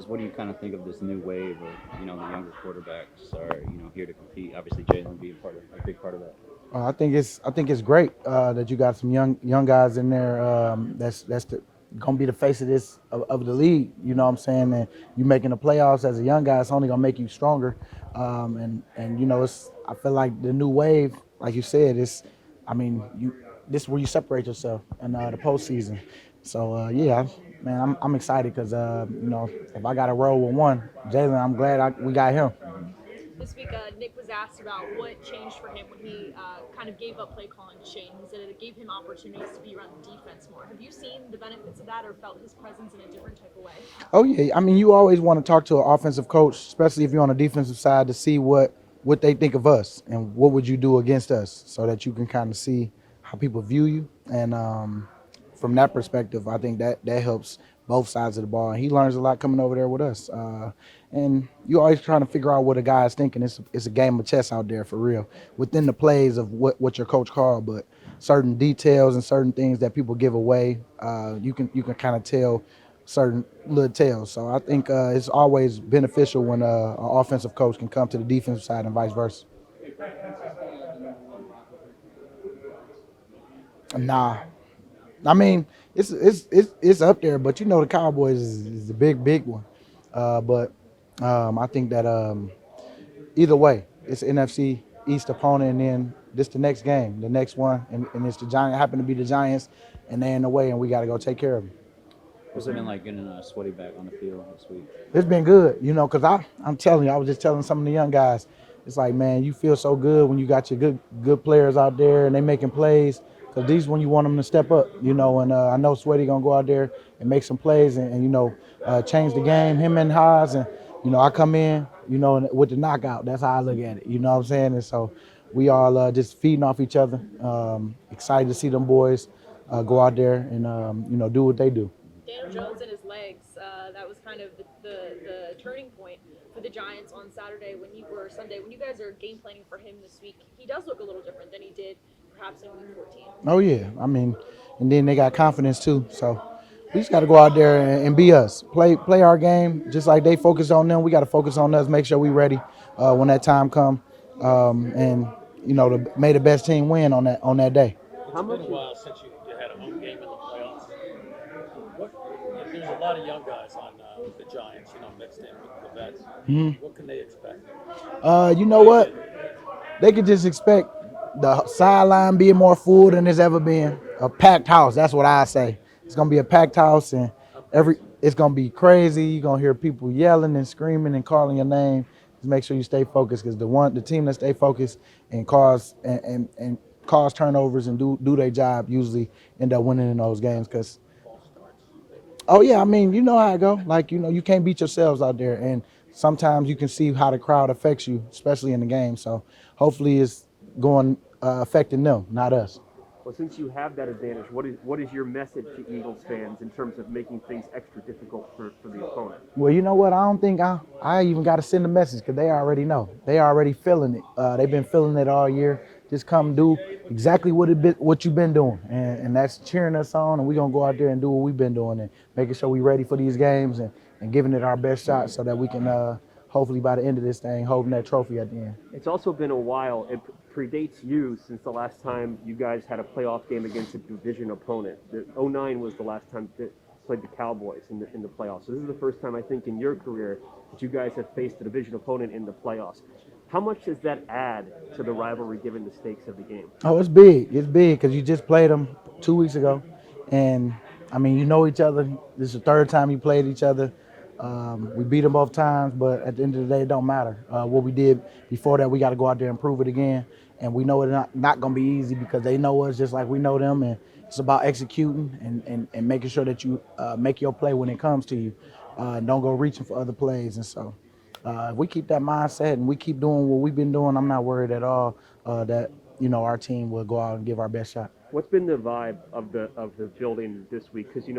Just what do you kind of think of this new wave of the younger quarterbacks are here to compete? Obviously, Jalen being a big part of that. I think it's great that you got some young guys in there. Gonna be the face of of the league. You know what I'm saying? And you making the playoffs as a young guy, it's only gonna make you stronger. And it's I feel like the new wave, like you said, I mean you this is where you separate yourself in the postseason. So yeah, man, I'm excited because if I got to roll with one, Jalen, I'm glad we got him. This week, Nick was asked about what changed for him when he kind of gave up play calling to Shane. He said it gave him opportunities to be around the defense more. Have you seen the benefits of that or felt his presence in a different type of way? Oh yeah, I mean you always want to talk to an offensive coach, especially if you're on the defensive side, to see what they think of us and what would you do against us, so that you can kind of see how people view you. And from that perspective, I think that helps both sides of the ball. And he learns a lot coming over there with us. And you always trying to figure out what a guy is thinking. It's a game of chess out there for real, within the plays of what your coach called, but certain details and certain things that people give away, you can kind of tell certain little tales. So I think it's always beneficial when an offensive coach can come to the defensive side and vice versa. Nah, I mean it's up there, but the Cowboys is the big one. But I think that either way, it's an NFC East opponent, and then this the next game, the next one, and it's the Giants. Happen to be the Giants, and they're in the way, and we got to go take care of them. What's it been like getting Sweaty back on the field this week? It's been good, because I'm telling you, I was just telling some of the young guys, it's like, man, you feel so good when you got your good players out there and they making plays, because these when you want them to step up, and I know Sweaty gonna go out there and make some plays and change the game. Him and Haas, and I come in, and with the knockout. That's how I look at it. You know what I'm saying? And so we all just feeding off each other. Excited to see them boys go out there and do what they do. Daniel Jones and his legs, that was kind of the turning point for the Giants on Saturday or Sunday. When you guys are game planning for him this week, he does look a little different than he did perhaps in week 14. Oh yeah, I mean, and then they got confidence too. So we just got to go out there and be us. Play our game just like they focus on them. We got to focus on us. Make sure we ready when that time come, and may the best team win on that day. It's been a while since you had a home game in the playoffs. What, there's a lot of young guys on the Giants, mixed in with the vets. What can they expect? You know what? They could just expect the sideline being more full than it's ever been. A packed house. That's what I say. It's gonna be a packed house, and I'm crazy. it's gonna be crazy. You're gonna hear people yelling and screaming and calling your name. Just make sure you stay focused, because the team that stay focused and cause turnovers and do their job usually end up winning in those games. Because False starts. oh yeah, I mean you know how it go. Like you can't beat yourselves out there, and sometimes you can see how the crowd affects you, especially in the game. So hopefully it's going affecting them, not us. Well, since you have that advantage, what is your message to Eagles fans in terms of making things extra difficult for the opponent? Well, you know what? I don't think I even got to send a message, because they already know. They already feeling it. They've been feeling it all year. Just come do exactly what you've been doing, and that's cheering us on. And we're gonna go out there and do what we've been doing, and making sure we're ready for these games, and giving it our best shot, so that we can hopefully by the end of this thing holding that trophy at the end. It's also been a while. It predates you since the last time you guys had a playoff game against a division opponent. The '09 was the last time that played the Cowboys in the playoffs. So this is the first time I think in your career that you guys have faced a division opponent in the playoffs. How much does that add to the rivalry given the stakes of the game? Oh, it's big. It's big because you just played them 2 weeks ago, and I mean you know each other. This is the third time you played each other. We beat them both times, but at the end of the day, it don't matter. What we did before that, we got to go out there and prove it again. And we know it's not going to be easy, because they know us just like we know them. And it's about executing and making sure that you make your play when it comes to you. Don't go reaching for other plays. And so if we keep that mindset and we keep doing what we've been doing, I'm not worried at all that our team will go out and give our best shot. What's been the vibe of the building this week? Because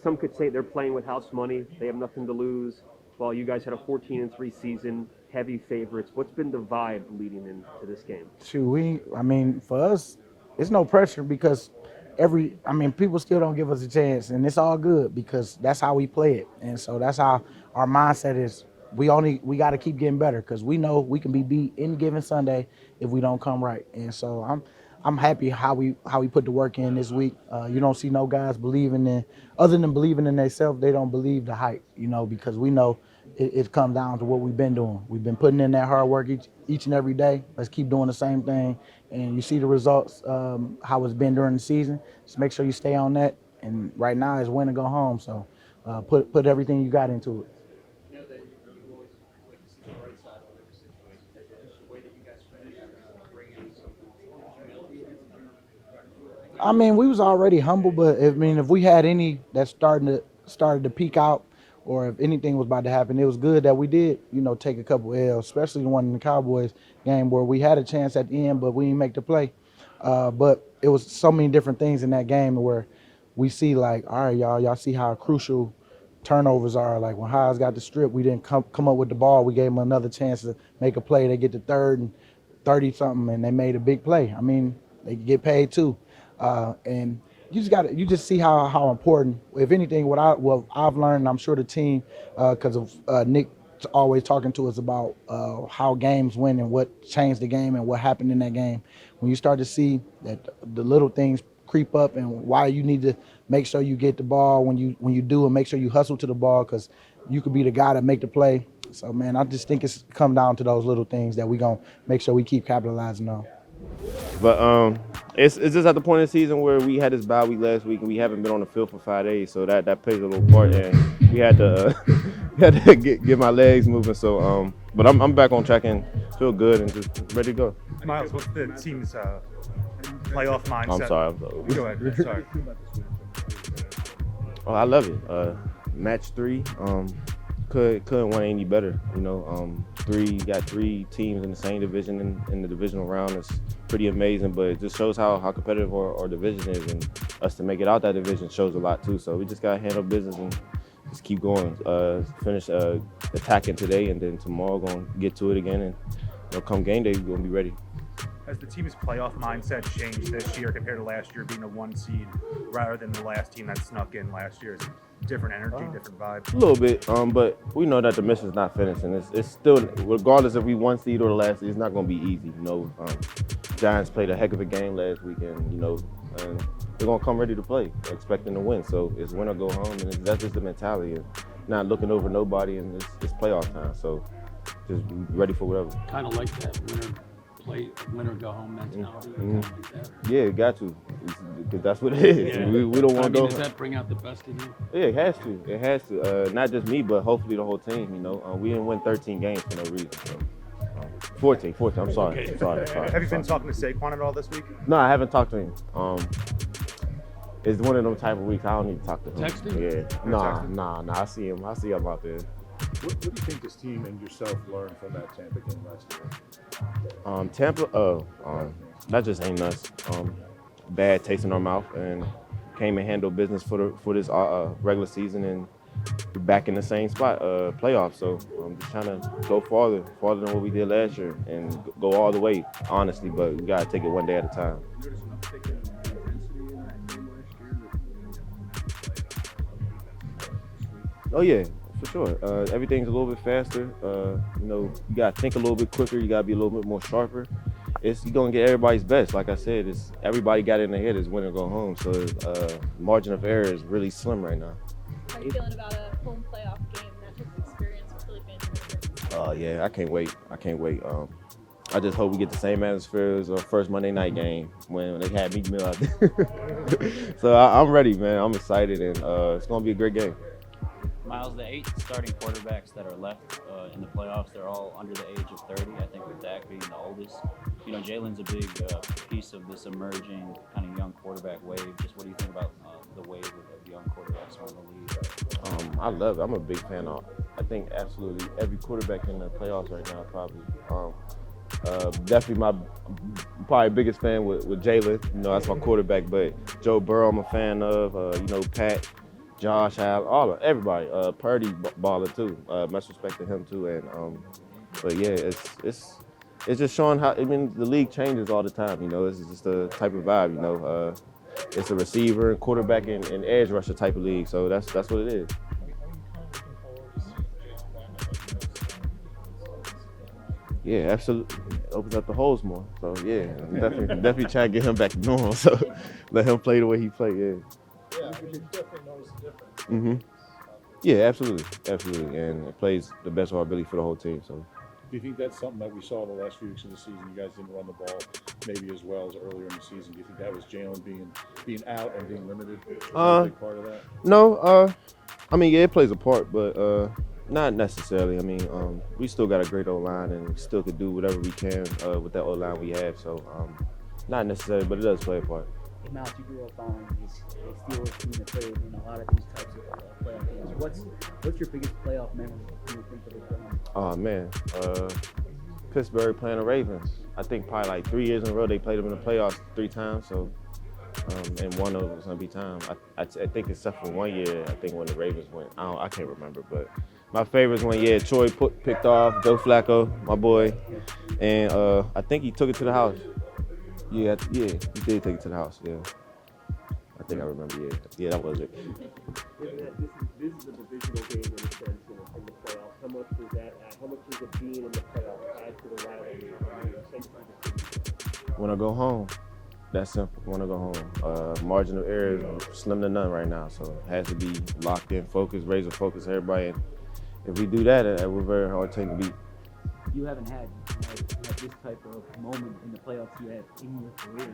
some could say they're playing with house money. They have nothing to lose. While you guys had a 14-3 season, heavy favorites. What's been the vibe leading into this game? Shoot, I mean, for us, it's no pressure, because people still don't give us a chance, and it's all good because that's how we play it, and so that's how our mindset is. We got to keep getting better because we know we can be beat any given Sunday if we don't come right, and so I'm happy how we put the work in this week. You don't see no guys believing in, other than believing in themselves, they don't believe the hype, because we know it comes down to what we've been doing. We've been putting in that hard work each and every day. Let's keep doing the same thing, and you see the results, how it's been during the season. Just make sure you stay on that. And right now is win and go home. So put everything you got into it. I mean, we was already humble, but if we had any that started to peak out, or if anything was about to happen, it was good that we did, take a couple L's, especially the one in the Cowboys game where we had a chance at the end, but we didn't make the play. But it was so many different things in that game where we see like, all right, y'all see how crucial turnovers are. Like when Haas got the strip, we didn't come up with the ball. We gave them another chance to make a play. They get the third and 30 something, and they made a big play. I mean, they get paid too. And you just see how important, if anything, what I've learned, and I'm sure the team, because of Nick always talking to us about how games win and what changed the game and what happened in that game. When you start to see that the little things creep up and why you need to make sure you get the ball when you do, and make sure you hustle to the ball, because you could be the guy that make the play. So man, I just think it's come down to those little things that we gonna make sure we keep capitalizing on. But it's just at the point of the season where we had this bye week last week and we haven't been on the field for 5 days, so that plays a little part, and we had to get my legs moving. So but I'm back on track and feel good and just ready to go. Miles, what's the team's playoff mindset? I'm sorry. Go ahead. Sorry. Oh, I love it. Match 3. Couldn't want any better. Got 3 teams in the same division in the divisional round. It's pretty amazing, but it just shows how competitive our division is, and us to make it out that division shows a lot too. So we just gotta handle business and just keep going. Finish attacking today, and then tomorrow gonna get to it again, and come game day we're gonna be ready. Has the team's playoff mindset changed this year compared to last year being a 1 seed rather than the last team that snuck in last year? Is it different energy, different vibe? A little bit, but we know that the mission's not finished, and it's still, regardless if we 1 seed or the last seed, it's not going to be easy. Giants played a heck of a game last weekend, and they're going to come ready to play, expecting to win. So it's win or go home, and that's just the mentality, and not looking over nobody, and it's playoff time. So just be ready for whatever. Kind of like that win or go home mentality. Mm-hmm. Kind of like that. Yeah, it got to, because that's what it is. Yeah. We don't want to go. Does that bring out the best in you? Yeah, it has to. It has to. Not just me, but hopefully the whole team. We didn't win 13 games for no reason. So. 14. I'm sorry. Okay. Sorry. Have you been talking to Saquon at all this week? No, I haven't talked to him. It's one of them type of weeks I don't need to talk to him. Texting? Yeah. Nah. I see him out there. What do you think this team and yourself learned from that Tampa game last year? Tampa, that just ain't us. Bad taste in our mouth, and came and handled business for this regular season, and we're back in the same spot, playoffs. So I'm just trying to go farther than what we did last year, and go all the way, honestly. But we gotta take it one day at a time. Oh yeah. For sure. Everything's a little bit faster. You gotta think a little bit quicker. You gotta be a little bit more sharper. You're gonna get everybody's best. Like I said, everybody got in their head is win or go home. So margin of error is really slim right now. How are you feeling about a home playoff game? That type of experience was really fantastic. Oh yeah, I can't wait. I just hope we get the same atmosphere as our first Monday night game when they had Meek Mill out there. So I'm ready, man. I'm excited, and it's gonna be a great game. Miles, the 8 starting quarterbacks that are left in the playoffs, they're all under the age of 30. I think with Dak being the oldest. Jalen's a big piece of this emerging kind of young quarterback wave. Just what do you think about the wave of young quarterbacks around the league? I love it. I'm a big fan of, I think, absolutely every quarterback in the playoffs right now, probably. Definitely my probably biggest fan with Jalen. That's my quarterback. But Joe Burrow, I'm a fan of. Pat, Josh, everybody. Purdy baller too. Much respect to him too. And but yeah, it's just showing how. The league changes all the time. It's just a type of vibe. it's a receiver, quarterback, and edge rusher type of league. So that's what it is. Yeah, absolutely. It opens up the holes more. So yeah, I'm definitely try to get him back to normal. So let him play the way he played. Yeah. Yeah, I mean, you definitely notice the difference. Mhm. Yeah, absolutely, and it plays the best of our ability for the whole team. So. Do you think that's something that we saw the last few weeks of the season? You guys didn't run the ball maybe as well as earlier in the season. Do you think that was Jalen being out and being limited? Was that a big part of that? No, I mean, yeah, it plays a part, but not necessarily. I mean, we still got a great O-line and we still could do whatever we can with that O-line we have. So, not necessarily, but it does play a part. Hey, Miles, you grew up on a Steelers team that played in a lot of these types of playoff games. What's your biggest playoff memory when you think of this game? Oh man, Pittsburgh playing the Ravens. I think probably like 3 years in a row they played them in the playoffs 3 times. So, and one of them was gonna be time. I think except for 1 year, I think when the Ravens went. I can't remember, but my favorite one, yeah, Troy picked off Joe Flacco, my boy, and I think he took it to the house. Yeah, he did take it to the house. Yeah, I think I remember. Yeah, that was it. This is a divisional game in a sense in the playoffs. How much is it being in the playoffs add to the rivalry? When I go home, that's simple. When I go home, margin of error is slim to none right now, so it has to be locked in, focused, razor focus, everybody. And if we do that, we're very hard team to beat. You haven't had this type of moment in the playoffs you had in your career.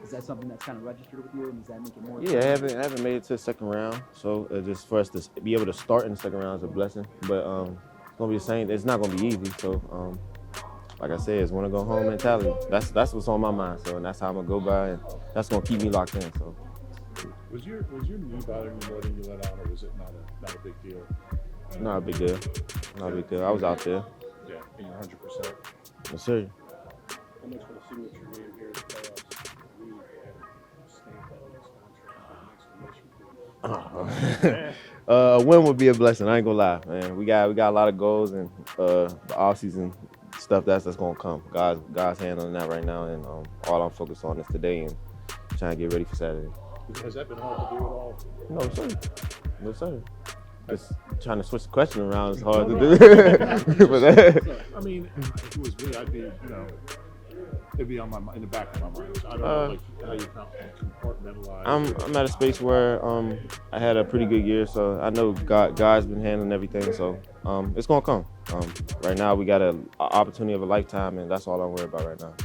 Is that something that's kind of registered with you, and does that make it more? Yeah, I haven't made it to the second round, so just for us to be able to start in the second round is a blessing. But it's gonna be the same. It's not gonna be easy. So like I said, it's want to go home mentality. That's what's on my mind. So and that's how I'm gonna go by, and that's gonna keep me locked in. So. Was your knee bothering you more than you let on, or was it not a big deal? Not a big deal. Not a big deal. I was out there. Yeah, and you're 100%. Yes, sir. How much for the signature game here in the playoffs? We stamp that next contract. A win would be a blessing. I ain't gonna lie, man. We got a lot of goals and the offseason stuff that's gonna come. God's handling that right now, and all I'm focused on is today and trying to get ready for Saturday. Has that been hard to do at all? No, sir. No, sir. Just trying to switch the question around is hard to do. But, I mean, if it was me, I'd be, it'd be on in the back of my mind. So I don't know how you compartmentalize. I'm at a space where I had a pretty good year, so I know God's been handling everything. So it's gonna come. Right now we got an opportunity of a lifetime, and that's all I'm worried about right now.